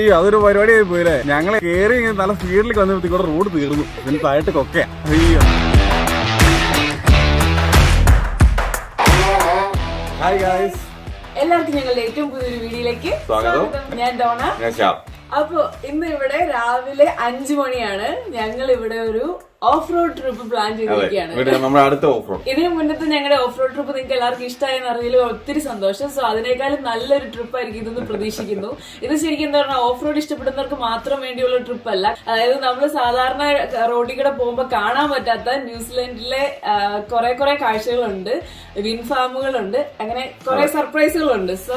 അയ്യോ അതൊരു പരിപാടിയായി പോയില്ലേ. ഞങ്ങളെ കേറി നല്ല സ്പീഡിലേക്ക് വന്നപ്പോഴത്തേക്ക് ഇവിടെ റോഡ് തീർന്നു. ഇതിന് താഴത്ത് കൊക്കയാ. അയ്യോ. ഹായ് ഗായ്സ്, എല്ലാവർക്കും ഞങ്ങളുടെ ഏറ്റവും പുതിയൊരു വീഡിയോയിലേക്ക് സ്വാഗതം. ഞാൻ ഡോണ. അപ്പൊ ഇന്ന് ഇവിടെ രാവിലെ 5 മണിയാണ്. ഞങ്ങൾ ഇവിടെ ഒരു ഓഫ് റോഡ് ട്രിപ്പ് പ്ലാൻ ചെയ്തിരിക്കുകയാണ്. ഇതിനു മുന്നത്തെ ഞങ്ങളുടെ ഓഫ് റോഡ് ട്രിപ്പ് നിങ്ങൾക്ക് എല്ലാവർക്കും ഇഷ്ടമായെന്ന് അറിയില്ല. ഒത്തിരി സന്തോഷം. സോ അതിനേക്കാളും നല്ലൊരു ട്രിപ്പ് ആയിരിക്കും ഇതെന്ന് പ്രതീക്ഷിക്കുന്നു. ഇത് ശരിക്കും എന്താ പറഞ്ഞാൽ ഓഫ് റോഡ് ഇഷ്ടപ്പെടുന്നവർക്ക് മാത്രം വേണ്ടിയുള്ള ട്രിപ്പ് അല്ല. അതായത് നമ്മൾ സാധാരണ റോഡിൽ കൂടെ പോകുമ്പോൾ കാണാൻ പറ്റാത്ത ന്യൂസിലൻഡിലെ കുറെ കാഴ്ചകളുണ്ട്, വിൻ ഫാമുകളുണ്ട്, അങ്ങനെ കുറെ സർപ്രൈസുകളുണ്ട്. സോ